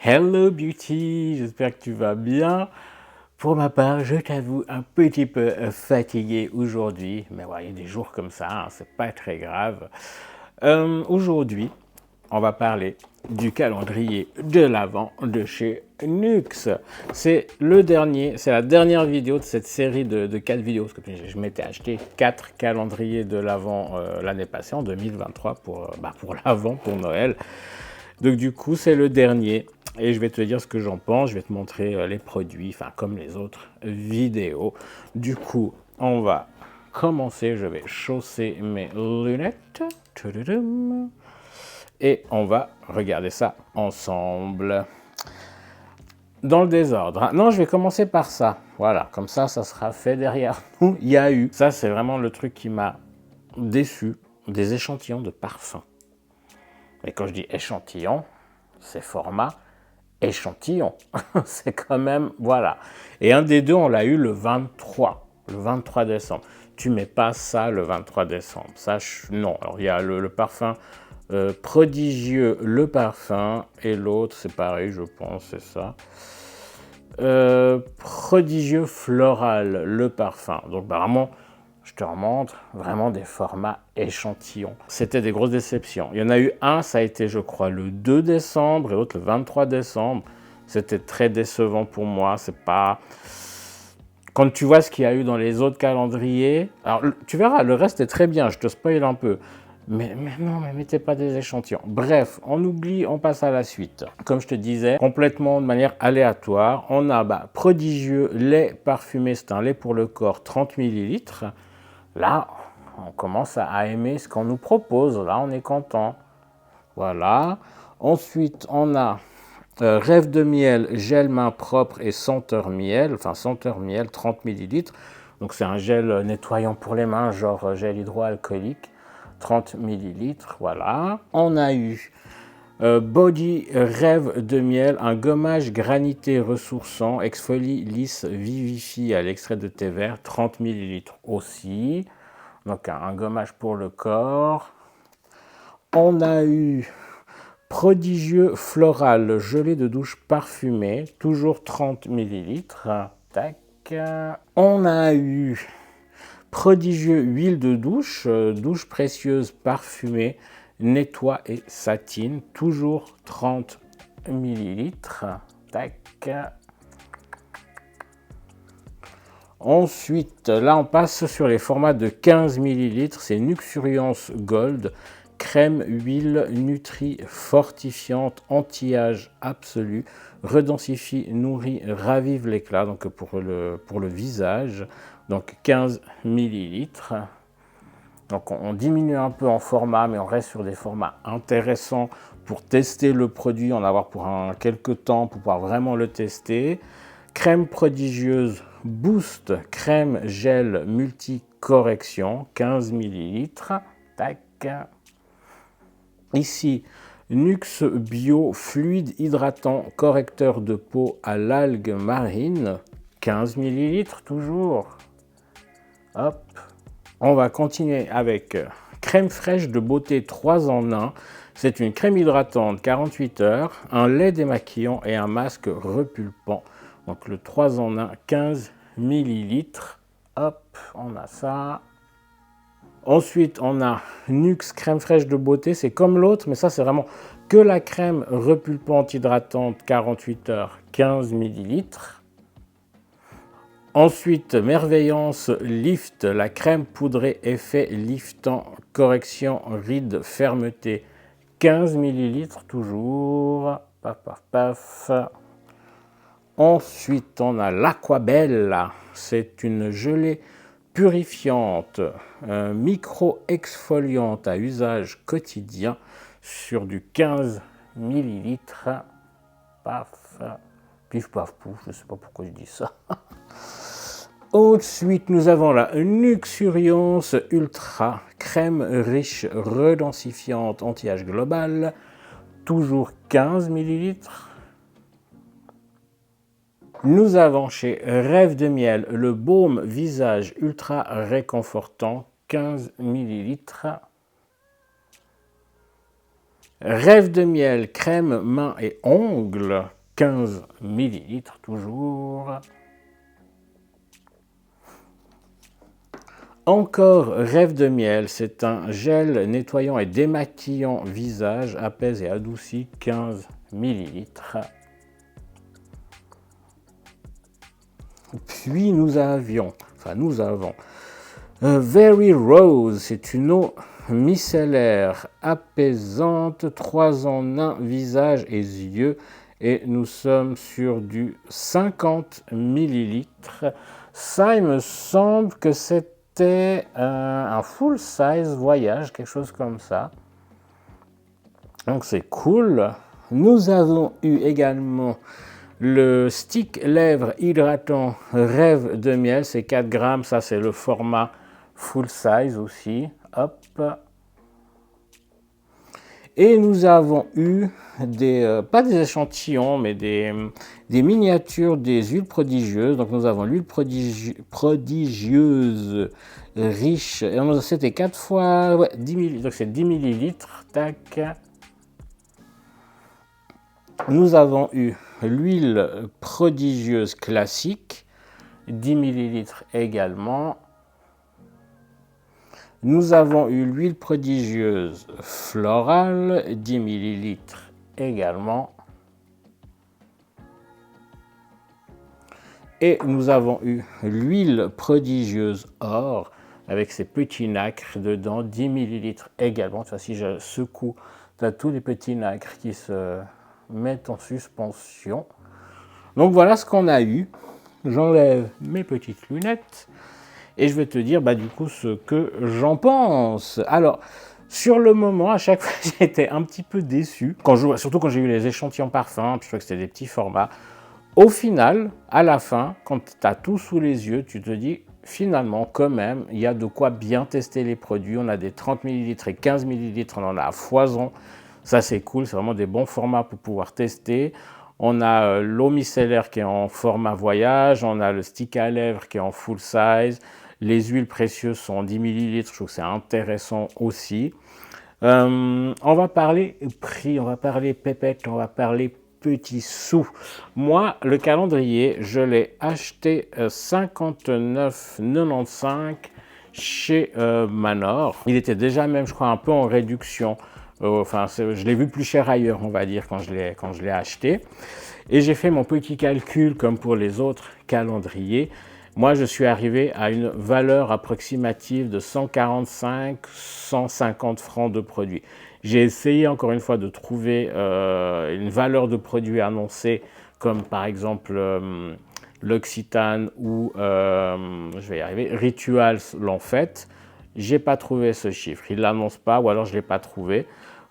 Hello Beauty, j'espère que tu vas bien. Pour ma part, je t'avoue un petit peu fatigué aujourd'hui, mais ouais, il y a des jours comme ça, hein, c'est pas très grave. Aujourd'hui, on va parler du calendrier de l'Avent de chez Nux. C'est la dernière vidéo de cette série de 4 vidéos, parce que je m'étais acheté 4 calendriers de l'Avent l'année passée, en 2023, pour l'Avent, pour Noël. Donc du coup, c'est le dernier. Et je vais te dire ce que j'en pense, je vais te montrer les produits, enfin comme les autres vidéos. Du coup, on va commencer, je vais chausser mes lunettes. Et on va regarder ça ensemble. Dans le désordre. Hein. Non, je vais commencer par ça. Voilà, comme ça sera fait derrière nous. Il y a eu. Ça, c'est vraiment le truc qui m'a déçu. Des échantillons de parfum. Et quand je dis échantillon, c'est format échantillon. C'est quand même, voilà. Et un des deux, on l'a eu le 23 décembre. Tu mets pas ça le 23 décembre. Ça, non. Alors, il y a le parfum prodigieux, le parfum, et l'autre, c'est pareil, je pense, c'est ça. Prodigieux floral, le parfum. Donc, vraiment, je te remontre vraiment des formats échantillons. C'était des grosses déceptions. Il y en a eu un, ça a été, je crois, le 2 décembre et l'autre le 23 décembre. C'était très décevant pour moi. C'est pas... Quand tu vois ce qu'il y a eu dans les autres calendriers, alors tu verras, le reste est très bien, je te spoil un peu. Mais non, mais mettez pas des échantillons. Bref, on oublie, on passe à la suite. Comme je te disais, complètement de manière aléatoire, on a prodigieux lait parfumé, c'est un lait pour le corps, 30 ml. Là, on commence à aimer ce qu'on nous propose. Là, on est content. Voilà. Ensuite, on a Rêve de miel, gel main propre et senteur miel. Enfin, senteur miel, 30 ml. Donc, c'est un gel nettoyant pour les mains, genre gel hydroalcoolique. 30 ml. Voilà. On a eu Body Rêve de miel, un gommage granité ressourçant, exfolie lisse vivifie à l'extrait de thé vert, 30 ml aussi. Donc un gommage pour le corps. On a eu Prodigieux floral, gelée de douche parfumée, toujours 30 ml. Tac. On a eu Prodigieux huile de douche, douche précieuse parfumée, nettoie et satine, toujours 30 ml. Tac. Ensuite, là, on passe sur les formats de 15 ml. C'est Nuxuriance Gold, crème, huile, nutri, fortifiante, anti-âge absolu, redensifie, nourrit, ravive l'éclat, donc pour le visage. Donc 15 ml. Donc on diminue un peu en format, mais on reste sur des formats intéressants pour tester le produit, en avoir pour quelques temps, pour pouvoir vraiment le tester. Crème prodigieuse Boost, crème gel multi-correction, 15 ml. Tac. Ici, Nux Bio fluide hydratant correcteur de peau à l'algue marine, 15 ml toujours. Hop. On va continuer avec crème fraîche de beauté 3 en 1. C'est une crème hydratante 48 heures, un lait démaquillant et un masque repulpant. Donc le 3 en 1, 15 ml. Hop, on a ça. Ensuite, on a Nux crème fraîche de beauté. C'est comme l'autre, mais ça, c'est vraiment que la crème repulpante hydratante 48 heures, 15 ml. Ensuite, Merveillance Lift, la crème poudrée effet liftant, correction, rides, fermeté, 15 ml toujours. Paf, paf, paf. Ensuite, on a l'Aquabella, c'est une gelée purifiante, micro-exfoliante à usage quotidien sur du 15 ml. Paf, pif, paf, pouf, je ne sais pas pourquoi je dis ça. Ensuite, nous avons la Nuxuriance Ultra, crème riche, redensifiante, anti-âge global, toujours 15 ml. Nous avons chez Rêve de miel le baume visage ultra réconfortant, 15 ml. Rêve de miel crème mains et ongles, 15 ml toujours. Encore Rêve de miel, c'est un gel nettoyant et démaquillant visage, apaise et adoucit, 15 ml. Puis nous avons Very Rose, c'est une eau micellaire apaisante, 3 en 1, visage et yeux. Et nous sommes sur du 50 ml. Ça, il me semble que c'était un full size voyage, quelque chose comme ça. Donc c'est cool. Nous avons eu également le stick lèvres hydratant Rêve de miel, c'est 4 grammes, ça c'est le format full size aussi. Hop. Et nous avons eu pas des échantillons, mais des miniatures des huiles prodigieuses. Donc nous avons l'huile prodigieuse riche. Et c'était 4 fois 10 ml. Donc c'est 10 ml. Tac. Nous avons eu l'huile prodigieuse classique, 10 ml également. Nous avons eu l'huile prodigieuse florale, 10 ml également. Et nous avons eu l'huile prodigieuse or, avec ses petits nacres dedans, 10 ml également. Enfin, si je secoue, tu as tous les petits nacres qui se mettent en suspension. Donc voilà ce qu'on a eu. J'enlève mes petites lunettes. Et je vais te dire du coup ce que j'en pense. Alors, sur le moment, à chaque fois, j'ai été un petit peu déçu. Surtout quand j'ai eu les échantillons parfums, puis je trouvais que c'était des petits formats. Au final, à la fin, quand tu as tout sous les yeux, tu te dis, finalement, quand même, il y a de quoi bien tester les produits. On a des 30 ml et 15 ml, on en a à foison. Ça, c'est cool, c'est vraiment des bons formats pour pouvoir tester. On a l'eau micellaire qui est en format voyage, on a le stick à lèvres qui est en full size. Les huiles précieuses sont en 10 ml, je trouve que c'est intéressant aussi. On va parler prix, on va parler pépette, on va parler petits sous. Moi, le calendrier, je l'ai acheté 59,95 chez Manor. Il était déjà même, je crois, un peu en réduction. Je l'ai vu plus cher ailleurs, on va dire, quand je l'ai acheté. Et j'ai fait mon petit calcul, comme pour les autres calendriers. Moi, je suis arrivé à une valeur approximative de 145-150 francs de produit. J'ai essayé encore une fois de trouver une valeur de produit annoncée, comme par exemple l'Occitane ou, je vais y arriver, Rituals l'ont fait. Je n'ai pas trouvé ce chiffre. Ils ne l'annoncent pas ou alors je ne l'ai pas trouvé.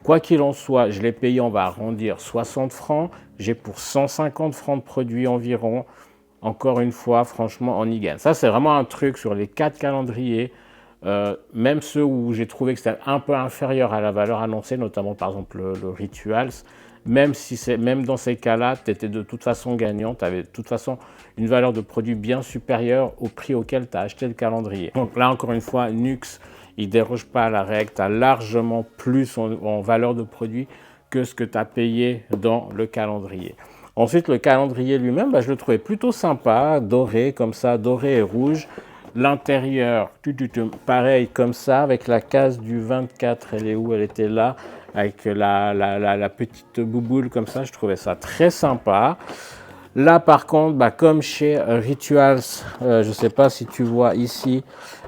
Quoi qu'il en soit, je l'ai payé, on va arrondir 60 francs. J'ai pour 150 francs de produit environ. Encore une fois, franchement, on y gagne. Ça, c'est vraiment un truc sur les 4 calendriers, même ceux où j'ai trouvé que c'était un peu inférieur à la valeur annoncée, notamment par exemple le Rituals, même dans ces cas-là, tu étais de toute façon gagnant, tu avais de toute façon une valeur de produit bien supérieure au prix auquel tu as acheté le calendrier. Donc là, encore une fois, Nux, il ne déroge pas à la règle, tu as largement plus en valeur de produit que ce que tu as payé dans le calendrier. Ensuite, le calendrier lui-même, je le trouvais plutôt sympa, doré comme ça, doré et rouge. L'intérieur, pareil comme ça, avec la case du 24, elle est où? Elle était là, avec la petite bouboule comme ça, je trouvais ça très sympa. Là, par contre, comme chez Rituals, je ne sais pas si tu vois ici,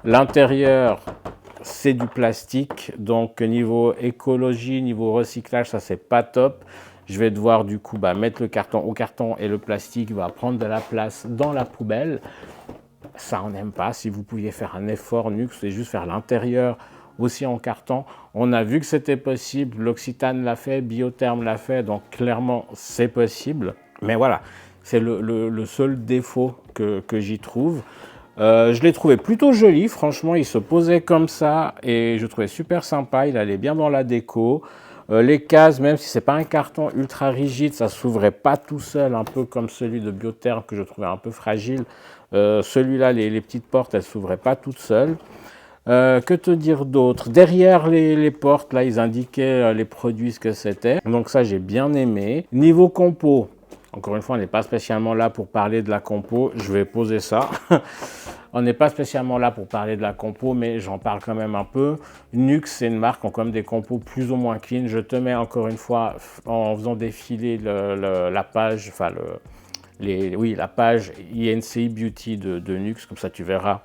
l'intérieur, c'est du plastique. Donc, niveau écologie, niveau recyclage, ça, c'est pas top. Je vais devoir du coup mettre le carton au carton et le plastique va prendre de la place dans la poubelle. Ça, on n'aime pas. Si vous pouviez faire un effort, Nux, c'est juste faire l'intérieur aussi en carton. On a vu que c'était possible. L'Occitane l'a fait, Biotherm l'a fait, donc clairement, c'est possible. Mais voilà, c'est le seul défaut que j'y trouve. Je l'ai trouvé plutôt joli, franchement, il se posait comme ça et je trouvais super sympa. Il allait bien dans la déco. Les cases, même si ce n'est pas un carton ultra rigide, ça ne s'ouvrait pas tout seul, un peu comme celui de Biotherm que je trouvais un peu fragile. Celui-là, les petites portes, elles ne s'ouvraient pas toutes seules. Que te dire d'autre? Derrière les portes, là, ils indiquaient les produits, ce que c'était. Donc ça, j'ai bien aimé. Niveau compo, Encore une fois, on n'est pas spécialement là pour parler de la compo. Je vais poser ça. On n'est pas spécialement là pour parler de la compo, mais j'en parle quand même un peu. Nux, c'est une marque qui ont quand même des compos plus ou moins clean. Je te mets encore une fois, en faisant défiler la page, enfin la page INCI Beauty de Nux, comme ça tu verras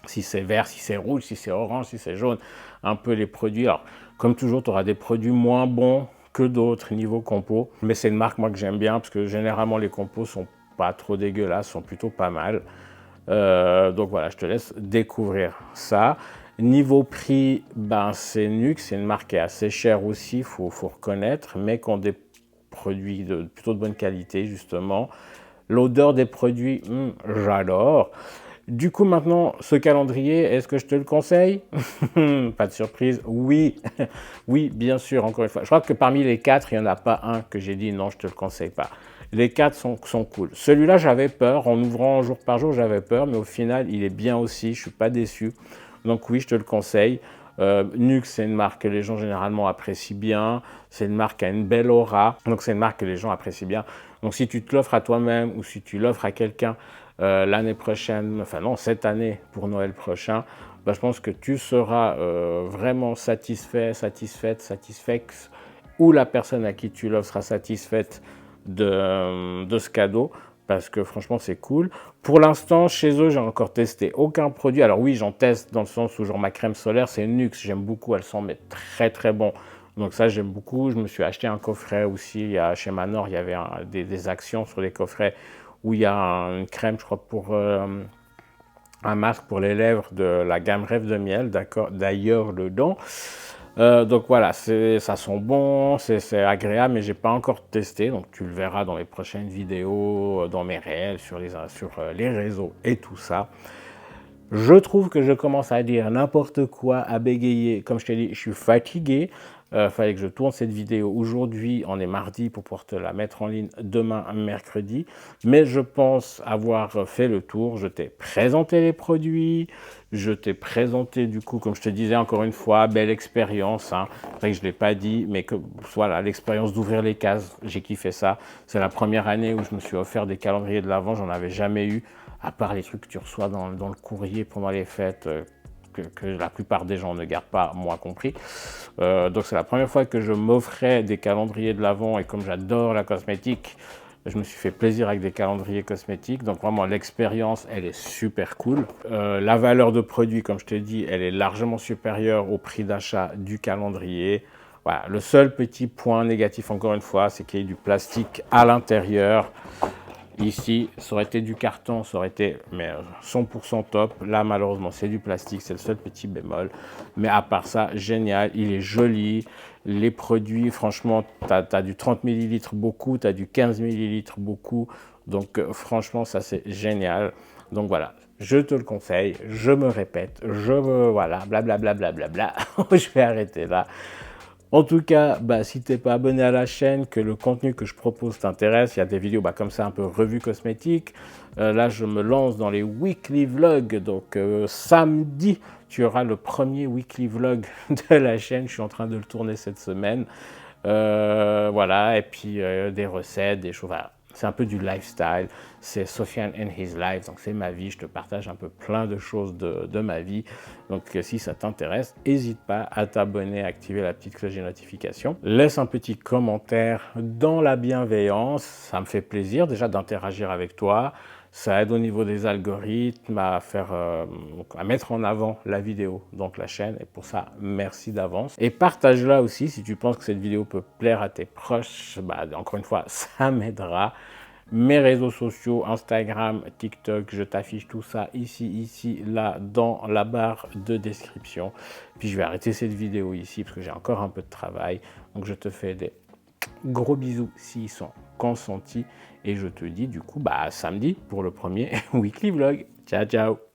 si c'est vert, si c'est rouge, si c'est orange, si c'est jaune, un peu les produits. Alors, comme toujours, tu auras des produits moins bons que d'autres niveau compo, mais c'est une marque moi que j'aime bien parce que généralement les compos sont pas trop dégueulasses, sont plutôt pas mal. Donc voilà, je te laisse découvrir ça. Niveau prix, ben c'est Nux, c'est une marque qui est assez chère aussi, faut reconnaître, mais qui ont des produits plutôt de bonne qualité justement. L'odeur des produits, j'adore. Du coup, maintenant, ce calendrier, est-ce que je te le conseille? Pas de surprise, oui. Oui, bien sûr, encore une fois. Je crois que parmi les 4, il n'y en a pas un que j'ai dit non, je ne te le conseille pas. Les 4 sont cool. Celui-là, j'avais peur. En ouvrant jour par jour, j'avais peur, mais au final, il est bien aussi. Je ne suis pas déçu. Donc oui, je te le conseille. Nux, c'est une marque que les gens généralement apprécient bien. C'est une marque qui a une belle aura. Donc c'est une marque que les gens apprécient bien. Donc si tu te l'offres à toi-même ou si tu l'offres à quelqu'un l'année prochaine, enfin non, cette année pour Noël prochain, bah, je pense que tu seras vraiment satisfait, satisfaite, ou la personne à qui tu l'offres sera satisfaite de ce cadeau, parce que franchement c'est cool. Pour l'instant, chez eux, j'ai encore testé aucun produit. Alors oui, j'en teste dans le sens où genre ma crème solaire, c'est une Nux, j'aime beaucoup, elle sent mais très bon. Donc ça, j'aime beaucoup. Je me suis acheté un coffret aussi. Chez Manor, il y avait des actions sur les coffrets où il y a une crème, je crois, pour un masque pour les lèvres de la gamme Rêve de Miel, d'ailleurs dedans. Donc voilà, ça sent bon, c'est agréable, mais j'ai pas encore testé, donc tu le verras dans les prochaines vidéos, dans mes réels, sur les réseaux et tout ça. Je trouve que je commence à dire n'importe quoi, à bégayer. Comme je t'ai dit, je suis fatigué. Fallait que je tourne cette vidéo aujourd'hui. On est mardi pour pouvoir te la mettre en ligne demain, mercredi. Mais je pense avoir fait le tour. Je t'ai présenté les produits. Je t'ai présenté, du coup, comme je te disais encore une fois, belle expérience. Hein. C'est vrai que je ne l'ai pas dit, mais que voilà, l'expérience d'ouvrir les cases, j'ai kiffé ça. C'est la première année où je me suis offert des calendriers de l'Avent. J'en avais jamais eu, à part les trucs que tu reçois dans le courrier pendant les fêtes. Que la plupart des gens ne gardent pas, moi compris. Donc c'est la première fois que je m'offrais des calendriers de l'Avent, et comme j'adore la cosmétique, je me suis fait plaisir avec des calendriers cosmétiques. Donc vraiment l'expérience, elle est super cool. La valeur de produit, comme je te dis, elle est largement supérieure au prix d'achat du calendrier. Voilà. Le seul petit point négatif, encore une fois, c'est qu'il y ait du plastique à l'intérieur. Ici, ça aurait été du carton, ça aurait été 100% top. Là, malheureusement, c'est du plastique, c'est le seul petit bémol. Mais à part ça, génial, il est joli. Les produits, franchement, tu as du 30 ml beaucoup, tu as du 15 ml beaucoup. Donc, franchement, ça, c'est génial. Donc, voilà, je te le conseille, je me répète, voilà, blablabla. Je vais arrêter là. En tout cas, si tu n'es pas abonné à la chaîne, que le contenu que je propose t'intéresse, il y a des vidéos comme ça un peu revue cosmétique. Là, je me lance dans les weekly vlogs. Donc, samedi, tu auras le premier weekly vlog de la chaîne. Je suis en train de le tourner cette semaine. Voilà, et puis des recettes, des choses. Voilà. C'est un peu du lifestyle, c'est Sofiane and his life, donc c'est ma vie, je te partage un peu plein de choses de ma vie. Donc si ça t'intéresse, n'hésite pas à t'abonner, à activer la petite cloche des notifications. Laisse un petit commentaire dans la bienveillance, ça me fait plaisir déjà d'interagir avec toi. Ça aide au niveau des algorithmes à mettre en avant la vidéo, donc la chaîne. Et pour ça, merci d'avance. Et partage-la aussi si tu penses que cette vidéo peut plaire à tes proches. Encore une fois, ça m'aidera. Mes réseaux sociaux, Instagram, TikTok, je t'affiche tout ça ici, là, dans la barre de description. Puis je vais arrêter cette vidéo ici parce que j'ai encore un peu de travail. Donc je te fais des gros bisous s'ils sont consentis. Et je te dis du coup, samedi pour le premier weekly vlog. Ciao, ciao!